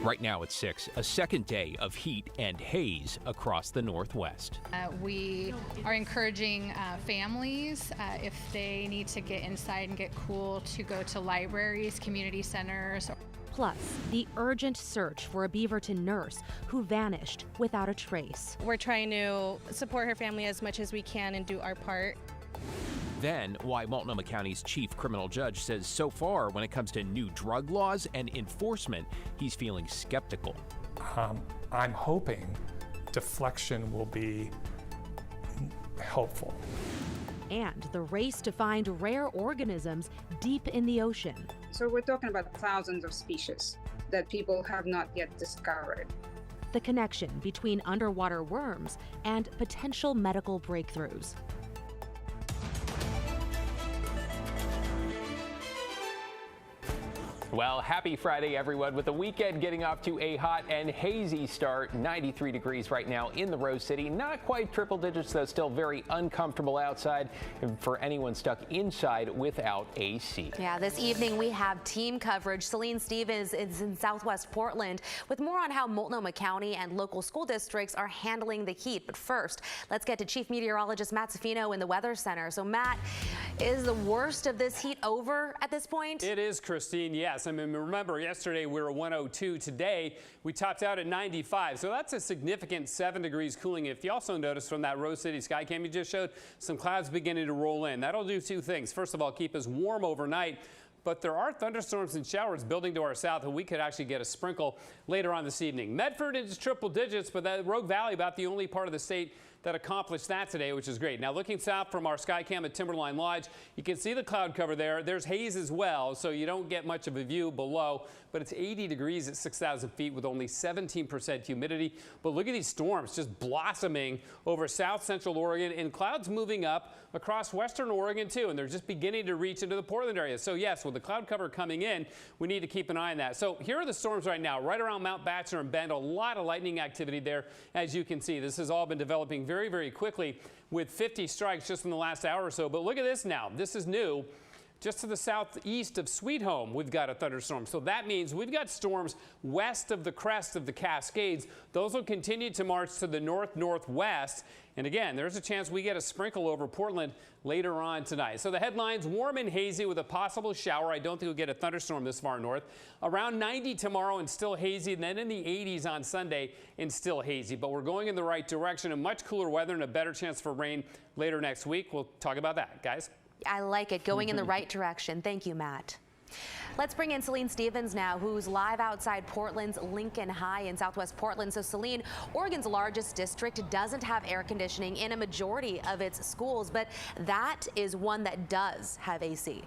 Right now at 6, a second day of heat and haze across the Northwest. We are encouraging families, if they need to get inside and get cool, to go to libraries, community centers. Plus, the urgent search for a Beaverton nurse who vanished without a trace. We're trying to support her family as much as we can and do our part. Then, why Multnomah County's chief criminal judge says so far when it comes to new drug laws and enforcement, he's feeling skeptical. I'm hoping deflection will be helpful. And the race to find rare organisms deep in the ocean. So we're talking about thousands of species that people have not yet discovered. The connection between underwater worms and potential medical breakthroughs. Well, happy Friday, everyone. With the weekend getting off to a hot and hazy start, 93 degrees right now in the Rose City. Not quite triple digits, though, still very uncomfortable outside for anyone stuck inside without AC. Yeah, this evening we have team coverage. Celine Stevens is in Southwest Portland with more on how Multnomah County and local school districts are handling the heat. But first, let's get to Chief Meteorologist Matt Safino in the Weather Center. So, Matt, is the worst of this heat over at this point? It is, Christine, yes. I mean, remember, yesterday we were 102. Today, we topped out at 95. So that's a significant 7 degrees cooling. If you also notice from that Rose City sky cam you just showed, some clouds beginning to roll in. That'll do two things. First of all, keep us warm overnight. But there are thunderstorms and showers building to our south, and we could actually get a sprinkle later on this evening. Medford is triple digits, but that Rogue Valley about the only part of the state that accomplished that today, which is great. Now, looking south from our sky cam at Timberline Lodge, you can see the cloud cover there. There's haze as well, so you don't get much of a view below, but it's 80 degrees at 6,000 feet with only 17% humidity. But look at these storms just blossoming over south central Oregon, and clouds moving up across western Oregon too, and they're just beginning to reach into the Portland area. So yes, with the cloud cover coming in, we need to keep an eye on that. So here are the storms right now, right around Mount Bachelor and Bend. A lot of lightning activity there, as you can see. This has all been developing very, very quickly with 50 strikes just in the last hour or so. But look at this now. This is new. Just to the southeast of Sweet Home, we've got a thunderstorm. So that means we've got storms west of the crest of the Cascades. Those will continue to march to the north-northwest. And again, there's a chance we get a sprinkle over Portland later on tonight. So the headlines, warm and hazy with a possible shower. I don't think we'll get a thunderstorm this far north. Around 90 tomorrow and still hazy. And then in the 80s on Sunday and still hazy. But we're going in the right direction, and much cooler weather and a better chance for rain later next week. We'll talk about that, guys. I like it, going in the right direction. Thank you, Matt. Let's bring in Celine Stevens now, who's live outside Portland's Lincoln High in Southwest Portland. So, Celine, Oregon's largest district doesn't have air conditioning in a majority of its schools, but that is one that does have AC.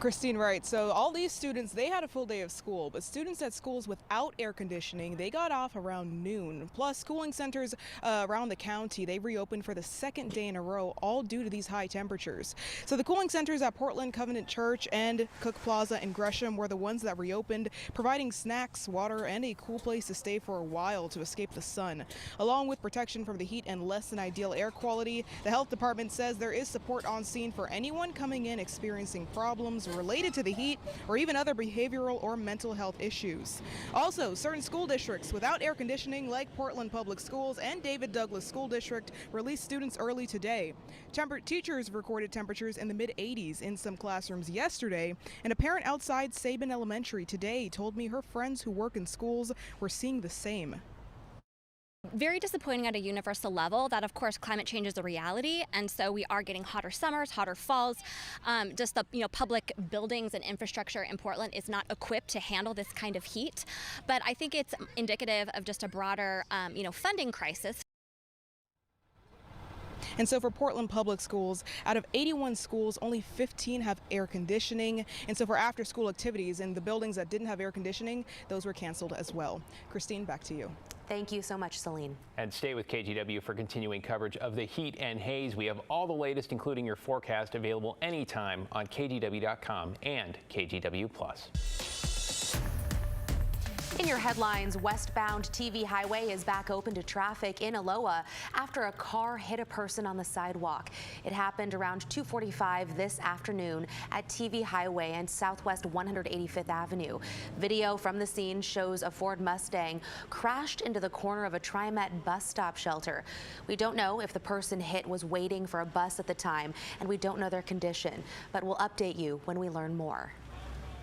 Christine, right. So all these students, they had a full day of school, but students at schools without air conditioning, they got off around noon. Plus, schooling centers around the county, they reopened for the second day in a row, all due to these high temperatures. So the cooling centers at Portland Covenant Church and Cook Plaza and Gresham were the ones that reopened, providing snacks, water, and a cool place to stay for a while to escape the sun. Along with protection from the heat and less than ideal air quality, the health department says there is support on scene for anyone coming in experiencing problems related to the heat or even other behavioral or mental health issues. Also, certain school districts without air conditioning, like Portland Public Schools and David Douglas School District, released students early today. Teachers recorded temperatures in the mid-80s in some classrooms yesterday, and a parent outside Sabin Elementary today told me her friends who work in schools were seeing the same. Very disappointing at a universal level that, of course, climate change is a reality, and so we are getting hotter summers, hotter falls. Just the public buildings and infrastructure in Portland is not equipped to handle this kind of heat. But I think it's indicative of just a broader funding crisis. And so for Portland Public Schools, out of 81 schools, only 15 have air conditioning. And so for after-school activities in the buildings that didn't have air conditioning, those were canceled as well. Christine, back to you. Thank you so much, Celine. And stay with KGW for continuing coverage of the heat and haze. We have all the latest, including your forecast, available anytime on KGW.com and KGW+. In your headlines, westbound TV Highway is back open to traffic in Aloha after a car hit a person on the sidewalk. It happened around 2:45 this afternoon at TV Highway and Southwest 185th Avenue. Video from the scene shows a Ford Mustang crashed into the corner of a TriMet bus stop shelter. We don't know if the person hit was waiting for a bus at the time, and we don't know their condition, but we'll update you when we learn more.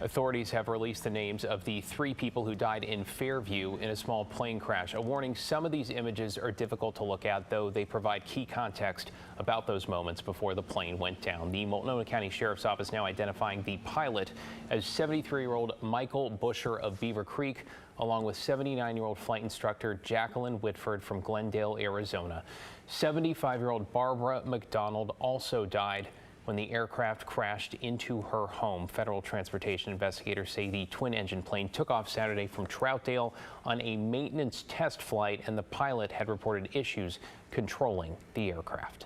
Authorities have released the names of the 3 people who died in Fairview in a small plane crash. A warning, some of these images are difficult to look at, though they provide key context about those moments before the plane went down. The Multnomah County Sheriff's Office now identifying the pilot as 73-year-old Michael Busher of Beaver Creek, along with 79-year-old flight instructor Jacqueline Whitford from Glendale, Arizona. 75-year-old Barbara McDonald also died when the aircraft crashed into her home. Federal transportation investigators say the twin-engine plane took off Saturday from Troutdale on a maintenance test flight, and the pilot had reported issues controlling the aircraft.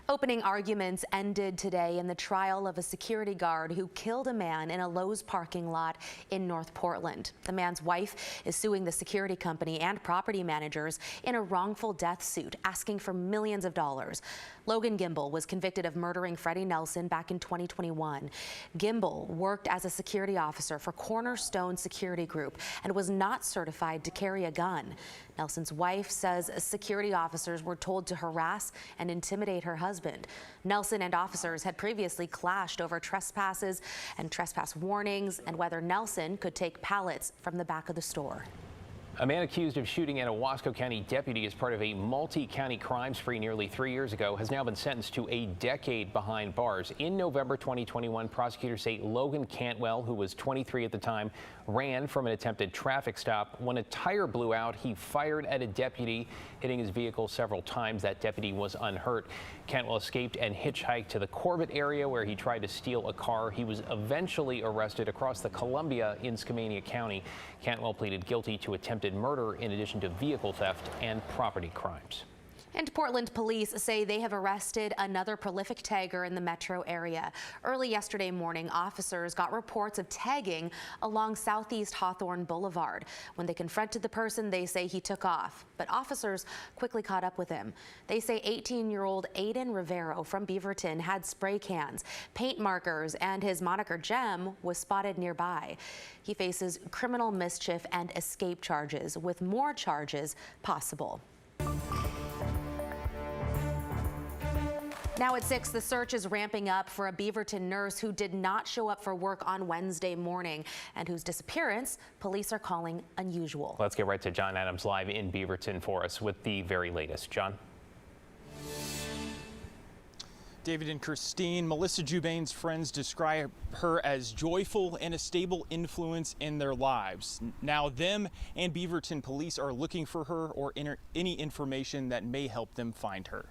Opening arguments ended today in the trial of a security guard who killed a man in a Lowe's parking lot in North Portland. The man's wife is suing the security company and property managers in a wrongful death suit, asking for millions of dollars. Logan Gimbel was convicted of murdering Freddie Nelson back in 2021. Gimbel worked as a security officer for Cornerstone Security Group and was not certified to carry a gun. Nelson's wife says security officers were told to harass and intimidate her husband. Nelson and officers had previously clashed over trespasses and trespass warnings and whether Nelson could take pallets from the back of the store. A man accused of shooting at a Wasco County deputy as part of a multi-county crime spree nearly 3 years ago has now been sentenced to a decade behind bars. In November 2021, prosecutors say Logan Cantwell, who was 23 at the time, ran from an attempted traffic stop. When a tire blew out, he fired at a deputy, hitting his vehicle several times. That deputy was unhurt. Cantwell escaped and hitchhiked to the Corbett area where he tried to steal a car. He was eventually arrested across the Columbia in Skamania County. Cantwell pleaded guilty to attempted murder in addition to vehicle theft and property crimes. And Portland police say they have arrested another prolific tagger in the metro area. Early yesterday morning, officers got reports of tagging along Southeast Hawthorne Boulevard. When they confronted the person, they say he took off, but officers quickly caught up with him. They say 18-year-old Aiden Rivero from Beaverton had spray cans, paint markers, and his moniker Gem was spotted nearby. He faces criminal mischief and escape charges, with more charges possible. Now at 6, the search is ramping up for a Beaverton nurse who did not show up for work on Wednesday morning and whose disappearance police are calling unusual. Let's get right to John Adams live in Beaverton for us with the very latest. John. David and Christine, Melissa Jubain's friends describe her as joyful and a stable influence in their lives. Now them and Beaverton police are looking for her or any information that may help them find her.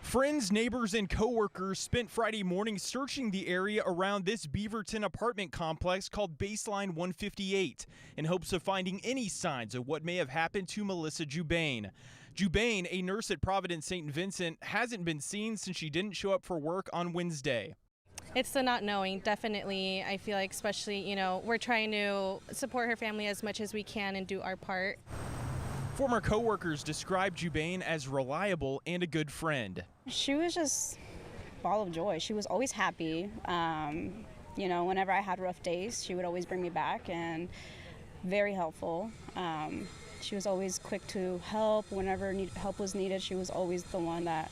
Friends, neighbors, and co-workers spent Friday morning searching the area around this Beaverton apartment complex called Baseline 158 in hopes of finding any signs of what may have happened to Melissa Jubain. Jubain, a nurse at Providence St. Vincent, hasn't been seen since she didn't show up for work on Wednesday. It's the not knowing, definitely. I feel like especially, we're trying to support her family as much as we can and do our part. Former co-workers described Jubain as reliable and a good friend. She was just a ball of joy. She was always happy. Whenever I had rough days, she would always bring me back and very helpful. She was always quick to help. Whenever help was needed, she was always the one that,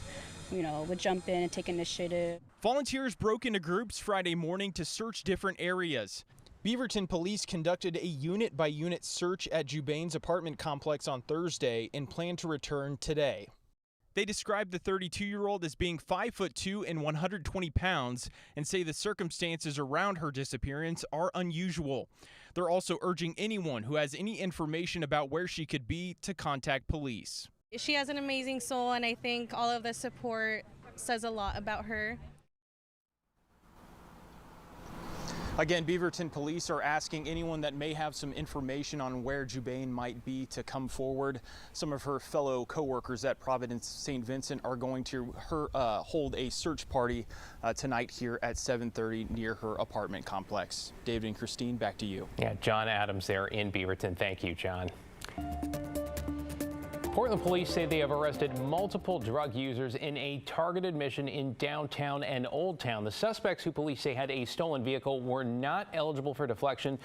would jump in and take initiative. Volunteers broke into groups Friday morning to search different areas. Beaverton police conducted a unit-by-unit search at Jubain's apartment complex on Thursday and plan to return today. They described the 32-year-old as being 5'2" and 120 pounds and say the circumstances around her disappearance are unusual. They're also urging anyone who has any information about where she could be to contact police. She has an amazing soul, and I think all of the support says a lot about her. Again, Beaverton police are asking anyone that may have some information on where Jubain might be to come forward. Some of her fellow co-workers at Providence St. Vincent are going to hold a search party tonight here at 7:30 near her apartment complex. David and Christine, back to you. Yeah, John Adams there in Beaverton. Thank you, John. Portland police say they have arrested multiple drug users in a targeted mission in downtown and Old Town. The suspects, who police say had a stolen vehicle, were not eligible for deflection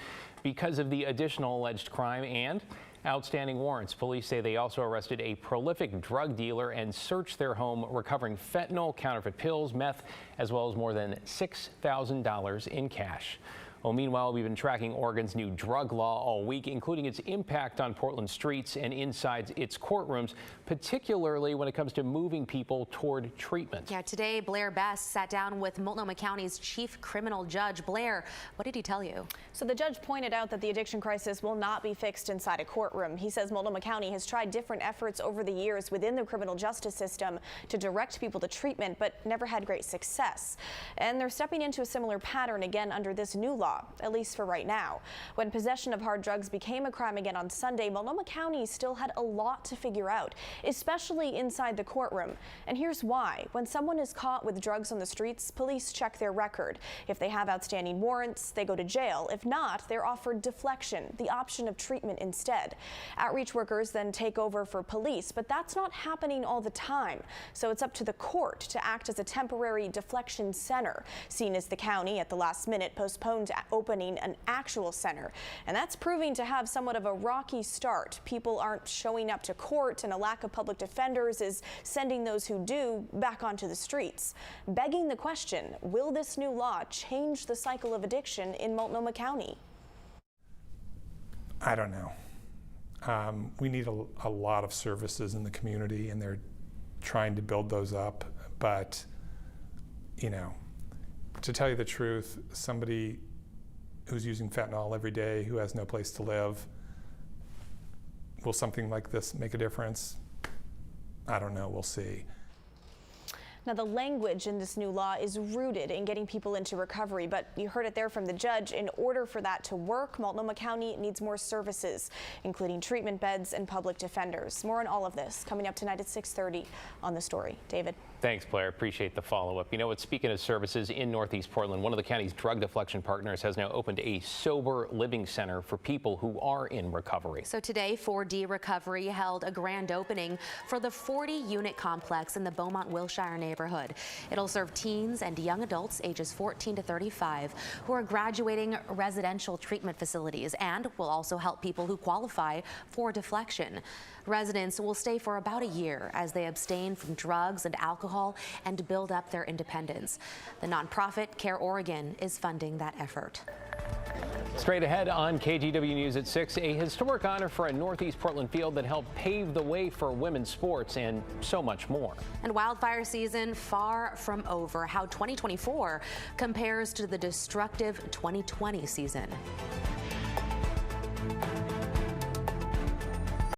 because of the additional alleged crime and outstanding warrants. Police say they also arrested a prolific drug dealer and searched their home, recovering fentanyl, counterfeit pills, meth, as well as more than $6,000 in cash. Well, meanwhile, we've been tracking Oregon's new drug law all week, including its impact on Portland streets and inside its courtrooms, particularly when it comes to moving people toward treatment. Yeah, today Blair Best sat down with Multnomah County's chief criminal judge. Blair, what did he tell you? So the judge pointed out that the addiction crisis will not be fixed inside a courtroom. He says Multnomah County has tried different efforts over the years within the criminal justice system to direct people to treatment, but never had great success. And they're stepping into a similar pattern again under this new law, at least for right now. When possession of hard drugs became a crime again on Sunday, Multnomah County still had a lot to figure out, especially inside the courtroom. And here's why. When someone is caught with drugs on the streets, police check their record. If they have outstanding warrants, they go to jail. If not, they're offered deflection, the option of treatment instead. Outreach workers then take over for police, but that's not happening all the time. So it's up to the court to act as a temporary deflection center, seen as the county at the last minute postponed opening an actual center. And that's proving to have somewhat of a rocky start. People aren't showing up to court, and a lack of public defenders is sending those who do back onto the streets. Begging the question, will this new law change the cycle of addiction in Multnomah County? I don't know. We need a lot of services in the community, and they're trying to build those up. But, you know, to tell you the truth, somebody who's using fentanyl every day, who has no place to live, will something like this make a difference? I don't know. We'll see. Now, the language in this new law is rooted in getting people into recovery, but you heard it there from the judge. In order for that to work, Multnomah County needs more services, including treatment beds and public defenders. More on all of this coming up tonight at 6:30 on The Story. David. Thanks, Blair. Appreciate the follow-up. You know what? Speaking of services in Northeast Portland, one of the county's drug deflection partners has now opened a sober living center for people who are in recovery. So today, 4D Recovery held a grand opening for the 40-unit complex in the Beaumont-Wilshire neighborhood. It'll serve teens and young adults ages 14 to 35 who are graduating residential treatment facilities, and will also help people who qualify for deflection. Residents will stay for about a year as they abstain from drugs and alcohol and build up their independence. The nonprofit Care Oregon is funding that effort. Straight ahead on KGW News at 6, a historic honor for a Northeast Portland field that helped pave the way for women's sports, and so much more. And wildfire season far from over. How 2024 compares to the destructive 2020 season.